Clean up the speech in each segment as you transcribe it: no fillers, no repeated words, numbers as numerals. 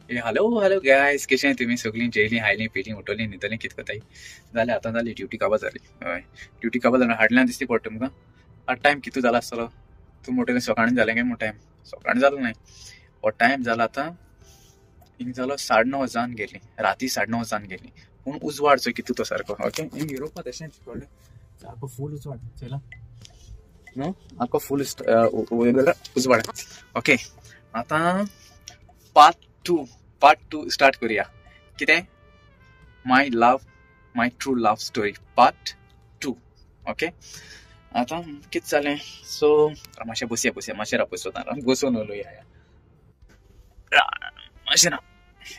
hello hello guys, कशें तुमी सगळीं जेयलीं हायलीं पिलीं उठोलीं न्हिदलीं कितें कोताय जालें आतां जाली ड्युटी काबार जाली हय ड्युटी काबार जालें हाडल्यान दिसती पडटा तुमकां आतां टायम कितू जाला आसतलो तूं मोठे सकाळीं जालें काय म्हूण टायम सकाळीं जालो न्हय हो टायम जाला आतां हिंग जालो 9:30 जावन गेलीं राती 9:30 जावन गेलीं पूण उजवाड चोय कितू तो सारको ओके हिंग युरोपा तशेंच कळ्ळें सारको फूल उजवाड चयला नो आख्खो फूल उजवाड ओके आतां part two part two start करूया कितें my true love story part two okay आतां कितें जालें सो मातशें बसया मातशें राव बसोता बसोन उलोवया मातशें राव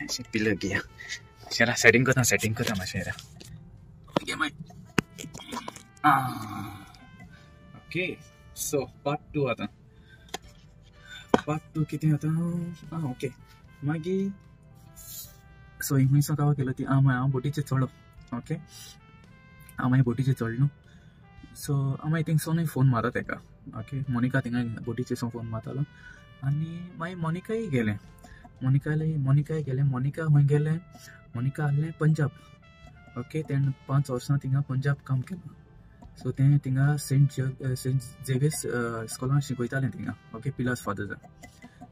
मातशें पिल्लो घेया मातशें राव सेटींग करता मातशें राव घे my okay so part two आतां पार्ट टू कितें आतां ओके मागीर सो हिंग खंयसो गांवा गेलो ती हांव बोटीचेर चडलो ओके हांव मागीर बोटीचेर चडलो सो हांव मागीर थिंगसोनूय फोन मारता तेका ओके मोनिका थिंगा बोटीचेर फोन मारतालो आनी मागीर मोनिकाय गेलें मोनिका खंय गेलें मोनिका आहलें पंजाब ओके तेणें 5 वर्सां थिंगा पंजाब काम केलां सो तें थिंगा सेंट झेवियर्स स्कूलान शिकयतालें थिंगा ओके पिलास फादर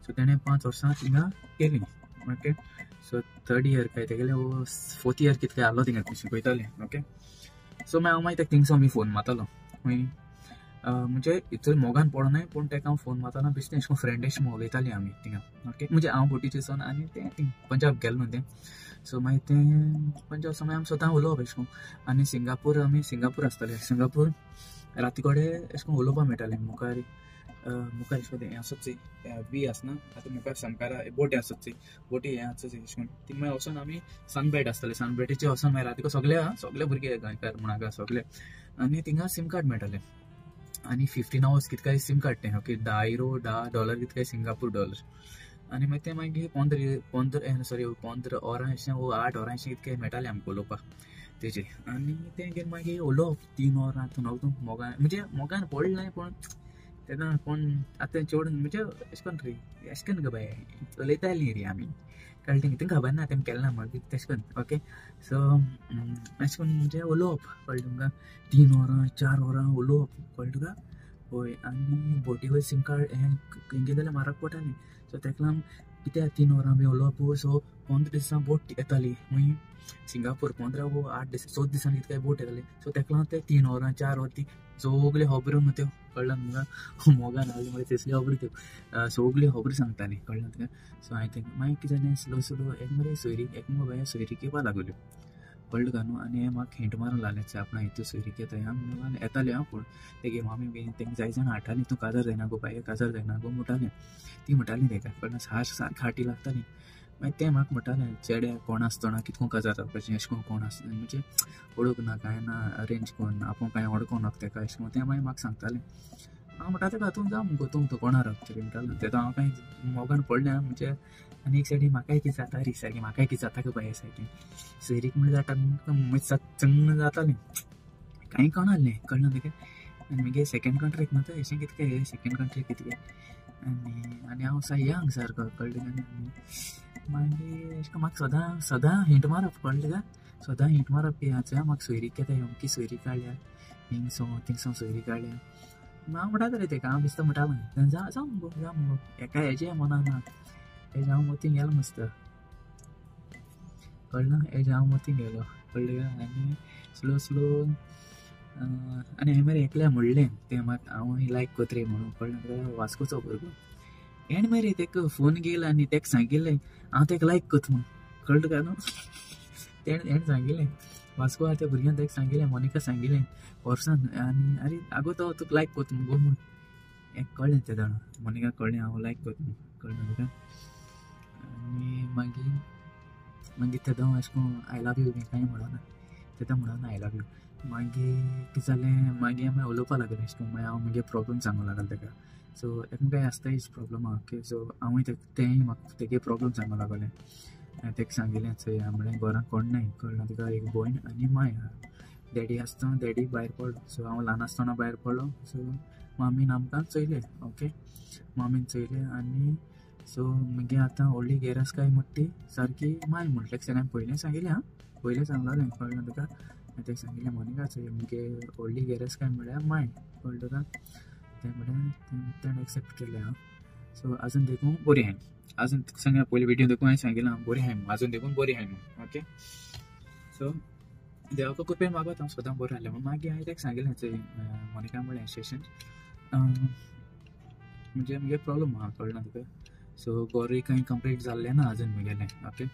सो तेणें 5 वर्सां थिंगा केलीं ओके सो 3rd इयर काय तेगेलें वो 4th इयर कितें काय आहलो थिंगा शिकयतालें ओके सो हांव मागीर तेका थिंगसो बी फोन मारतालो खंय म्हणजे इथून मोगान पडोनाय पूण तेका हांव फोन मारताना बेश्टें अशें फ्रेंड अशें उलयतालीं आमी थिंगा ओके म्हणजे हांव बोटीचेर आनी तें पंजाब गेलें न्हू तें सो मागीर तें पंजाब वचोन आमी सदां उलोवप अशें करून आनी सिंगापूर आसतालें सिंगापूर राती कोडे अशें करून उलोवपा मेळटालें मुखार अशें करून हें आसत चोय बी आसना आतां मुखार समकारा बोटी आसत चोय बोटी हें आसत चोय अशें करून ती मागीर वचोन आमी सनबेट आसतालें सनबेटीचेर वचोन मागीर रातीको सगळे भुरगे गोंयकार म्हणाका सगळे आनी थिंगा सिम कार्ड मेळटालें आनी 15 hours कितें काय सिम कार्ड तें ओके $10 कितें काय सिंगापूर डॉलर आनी मागीर तें मागीर 15 वरां अशें वो 8 वरां अशें कितें काय मेळटालें आमकां उलोवपाक तेजेर आनी तें घेवन मागीर उलोवप 3 वरां मोगान म्हणजे मोगान पडलें नाय पूण तेन्ना कोण आतां चेडूं म्हणजे अशें करून अशें करून गो बाय उलयतालीं रे आमी कळ्ळें तुमकां खबर ना तें केलें मागीर तशें करून ओके सो अशें करून म्हणजे उलोवप कळ्ळें तुमकां 3 वरां 4 वरां उलोवप कळ्ळें तुका हय आनी बोटी वयर सिम कार्ड हें कितें जाल्यार म्हारग पडटालें सो तेका लागून कित्याक 3 वरां बी उलोवप सो 15 दिसां बोट येताली खंय सिंगापूर 15 वो 8 दीस 14 दिसांनी कितें काय बोट येताली सो तेका लागून ते 3 वरां 4 वरां ती सगल्यो खबरो न्हू त्यो कळ्ळें तुमकां मोगान आहली मागीर तेसल्यो खबरो त्यो सगल्यो खबरो सांगतालीं कळ्ळें तुका सो हांवें तेंका मागीर कितें जालें स्लो एक मरे सोयरीक येवपा लागल्यो कळ्ळें तुका न्हू आनी म्हाका हिंट मारूंक लागलें आपणा हितू सोयरीक येताय म्हणून येतालें हांव पूण तेगे मामी बीन तेंका जाय जाण हाडटालीं तूं काजार जायना गो बाये काजार जायना गो म्हणटालें ती म्हणटालीं तेका कळ्ळें सारकी हाटी लागतालीं मागीर तें म्हाका म्हणटालें चेड्या कोण आसतना कितको काजार जावपाचें अशें कोण आसता म्हणजे ओळख ना कांय ना अरेंज कोन्न आपूण कांय ओडको नाका तेका अशें करून तें मागीर म्हाका सांगतालें हांव म्हणटा तेका तूं जा मुगो तूं कोणा रावता तरी म्हणटालो तेका हांव कांय मोगान पडलें म्हणजे आनी एक सायडीन म्हाकाय कितें जाता रे सारकें म्हाकाय कितें जाता गो बाये सारकें सोयरीक म्हणल्यार जाता मागीर चंग जातालें कांय कळनासलें कळना तेका आनी मागीर सेकेंड कंट्रीक न्हू तें अशें कितें काय सेकेंड कंट्रीक कितें काय आनी हांव यंग सारको कळ्ळें तुका मागीर अशें करून म्हाका सदां हिंट मारप कळ्ळें तुका सदां हिंट मारप की हांव म्हाका सोयरीक येता अमकी सोयरीक काडल्या थिंगसो सोयरीक काडल्या हांव म्हणटालें तेका हांव बेश्टो म्हणटालो जा मुगो एका हेजें मना ना हेजें हांव मोतीं गेलो मस्त कळना हेजें हांव मोतीं गेलो कळ्ळें का आनी स्लो आनी हांवें मरे एकल्या म्हणलें तें म्हाका हांव लायक कोत रे म्हणून कळ्ळें तुका वास्कोचो भुरगो हेण मरे तेका फोन केला आनी तेका सांगिल्लें हांव तेका लायक कोत म्हणून कळ्ळें तुका न्हू हेण सांगिल्लें वास्को आहा त्या भुरग्यान तेका सांगिल्लें मोनिका सांगिल्लें वर्सान आनी आरे आगो तो तुका लायक कोत गो म्हूण हें कळ्ळें तें जाणा मोनिका कळ्ळें हांव लायक कोत म्हणून कळ्ळें तुका आनी मागीर तेदो अशें करून आय लव यू बी कांय म्हणना तेदो म्हणना आय लव यू मागीर कितें जालें मागीर आमी उलोवपा लागले अशें करून मागीर हांव मागीर प्रॉब्लम सांगूंक लागलो तेका सो एकामेकाय आसतायच प्रॉब्लम आहा ओके सो हांवूय तेंय म्हाका तेगे प्रॉब्लम सांगूंक लागलें तेका सांगिल्लें चोय म्हणलें घरान कोण नाय कळना तुका एक भयण आनी माय आहा डॅडी आसतना डॅडी भायर पडलो सो हांव ल्हान आसतना भायर पडलो सो मामीन आमकां चयलें ओके मामीन चयलें आनी सो मगे आतां व्हडली गॅरज काय म्हणटी सारकी माय म्हटल्यार सगळ्यांक पयलें सांगिल्लें हां पयलें सांगलें कळ्ळें तुका तें सांगिल्लें मोनिकाच मगे व्हडली गॅरज काय म्हळ्यार माय कळ्ळें तुका तें म्हळ्यार तेणें एक्सेप्ट केलें हां सो आजून देखून बरी आहाय आजून सांगलें पयलीं व्हिडियो देखून हांवें सांगिल्लें हां बरी आहाय आजून देखून बरी आहाय म्हणून ओके सो देवाको कृपेन मागोत हांव सदां बरो आहलें म्हणून मागीर हांवें तेका सांगिल्लें मोनिका म्हळें सेशन म्हणजे मुगे प्रॉब्लम आहा कळना तुका सो बरी काही कंप्लीट जाल्लें ना आजून मुगेलें ओके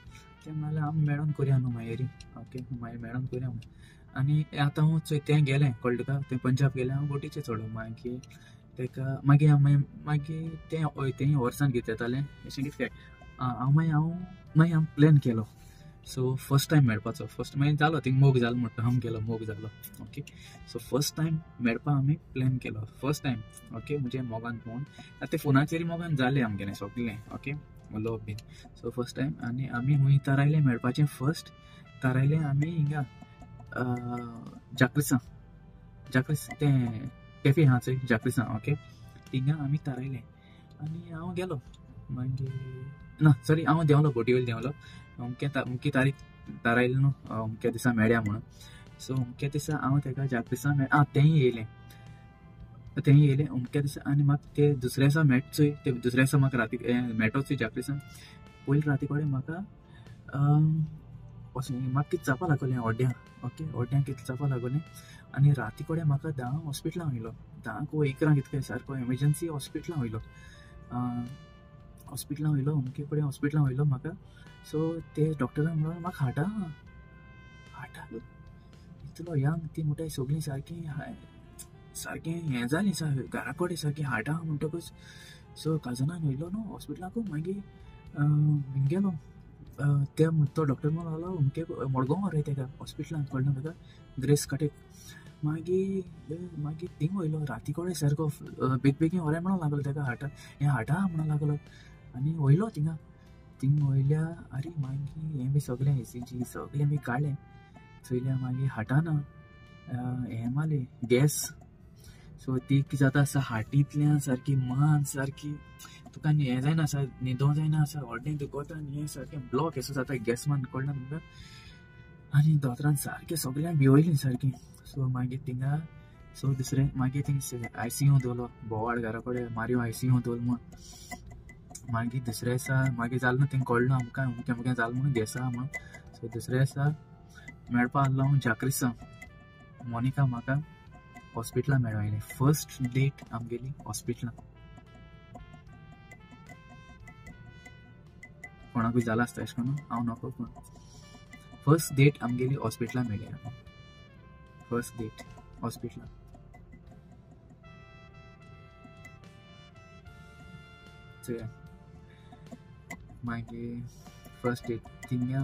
तें म्हणल्यार आमी मेळोन करया न्हू मागीर ओके मागीर मेळोन करया आनी आतां हांव तें गेलें कळ्ळें तुका तें पंजाब गेलें हांव बोटीचेर चडों मागीर तेका मागीर तें तें वर्सान कितें जातालें अशें कितें मागीर हांव प्लॅन केलो सो फर्स्ट टायम मेळपाचो फर्स्ट मागीर जालो थिंग मोग जालो म्हणटा हांव गेलो मोग जालो ओके सो फर्स्ट टायम मेळपा आमी प्लॅन केलो फर्स्ट टायम ओके म्हणजे मोगान फोन आतां फोनाचेर मोगान जालें आमगेलें सगलें ओके उलोवप बीन सो फर्स्ट टायम आनी आमी हूंय थारायलें मेळपाचें फर्स्ट थारायलें आमी हिंगा जाक्रिसां तें कॅफे आहा चोय जाक्रिसां ओके थिंगा आमी थारायलें आनी हांव गेलो मागीर ना सॉरी हांव देंवलो बोटी वयलो देंवलो अमकी तारीख थारायलें न्हू अमक्या दिसा मेळया म्हणून सो अमक्या दिसा हांव तेका जाक्रिसां तेंय येयलें अमक्या दिसा आनी म्हाका ते दुसऱ्या दिसा मेळचोय ते दुसऱ्या दिसा म्हाका राती मेळटोच जाक्रिसां पयलीं राती कडेन म्हाका म्हाका कितें जावपा लागलें ओड्ड्यां ओके ओड्ड्यां कितें जावपा लागलें आनी राती कडेन म्हाका 10 हॉस्पिटलां वयलो 10 वो 11 कितें सारको एमर्जन्सी हॉस्पिटलां वयलो अमके कडेन हॉस्पिटलां वयलो म्हाका सो ते डॉक्टरान म्हणलो म्हाका हार्टा इतलो यंग ती म्हणटा सगळीं सारकें हें जालीं घरा कडेन सारकें हार्टा म्हणटकूच सो काजनान वयलो न्हू हॉस्पिटलाकू मागीर गेलो तो डॉक्टर म्हणून लागलो अमके मडगांव व्हराय तेका हॉस्पिटलान कळना तुका ग्रेस काटेक मागीर थिंग वयलो राती कडेन सारको बेगीन व्हराय म्हणून लागलो तेका हार्टा म्हणून लागलो आनी वयलो थिंग वयल्या आरे मागीर हें बी सगळें ECG सगळें बी काडलें चोयल्या मागीर हार्टाना हें मारलें गॅस सो ती कितें जाता आसा हार्टींतल्यान सारकी मान सारकी तुका हें जायना आसा न्हिदो जायना आसा व्हडलें दुखोता आनी हें सारकें ब्लॉक असो जाता गॅस मान कळना तुमकां आनी दोतोरान सारकें सगळ्यांक भिवयलीं सारकीं सो मागीर थिंगा सो दुसरें मागीर थिंग ICU दवरलो बोवाड घरा कडेन मारयो ICU दवर म्हूण मागीर दुसऱ्या दिसा मागीर जालें न्हू थिंग कळ्ळो आमकां अमकें जालें म्हणून देसा म्हणून सो दुसऱ्या दिसा मेळपा आहलो हांव जाक्रिसां मोनिका म्हाका हॉस्पिटलान मेळोयलें फर्स्ट डेट आमगेली हॉस्पिटलान कोणाकूय जाला आसता अशें करून हांव नको पूण फर्स्ट डेट आमगेली हॉस्पिटलान मेळ्ळी फर्स्ट डेट हॉस्पिटलान मागीर फर्स्ट डेट थिंगा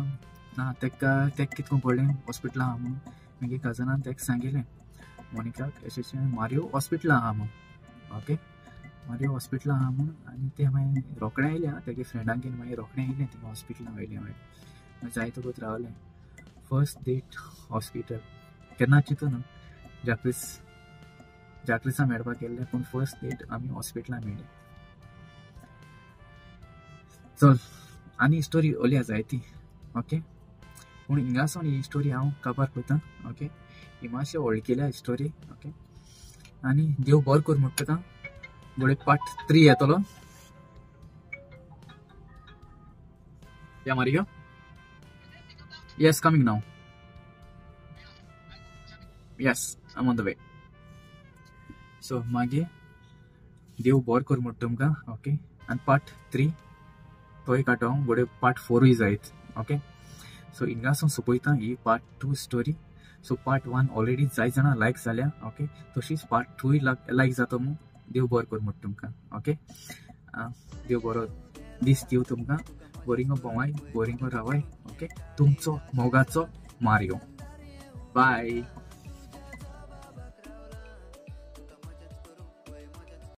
ना तेका कितको कळ्ळें हॉस्पिटलान आहा म्हणून मागीर कजनान तेका सांगिल्लें मोनिकाक अशें मारियो हॉस्पिटलान आहा म्हणून ओके मारियो हॉस्पिटलान आहा म्हणून आनी ते मागीर रोखडें आयलें तेगे फ्रेंडांगेर मागीर रोखडें येयलें थिंगा हॉस्पिटलान वयलें मागीर जाय तोकूत रावलें फर्स्ट डेट हॉस्पिटल केन्ना चिंतून न्हू जाक्रिसां मेळपाक गेल्लें पूण फर्स्ट डेट आमी हॉस्पिटलान मेळ्ळी चल आनी स्टोरी ओली जायती ओके पूण हिंगासून ही स्टोरी हांव काबार करतां ओके ही मातशें वळखिल्या स्टोरी ओके आनी देव बरो कर म्हणटा फुडें पार्ट 3 येतलो या Mario yes coming now yes I am on the way so मागीर देव बरो कर म्हणटा तुमकां ओके आनी पार्ट 3 तोय काटो फुडें पार्ट 4 जायत ओके सो हिंगासून सोंपयता ही part 2 story so part 1 already जाय जाणां लायक जाल्या ओके तशीच पार्ट 2 लायक जाता म्हणून देव बरो कर म्हणटा तुमकां ओके देव बरो दीस दिव तुमकां बरिंगो भोंवाय बरिंगो रावाय ओके तुमचो मोगाचो मारियो बाय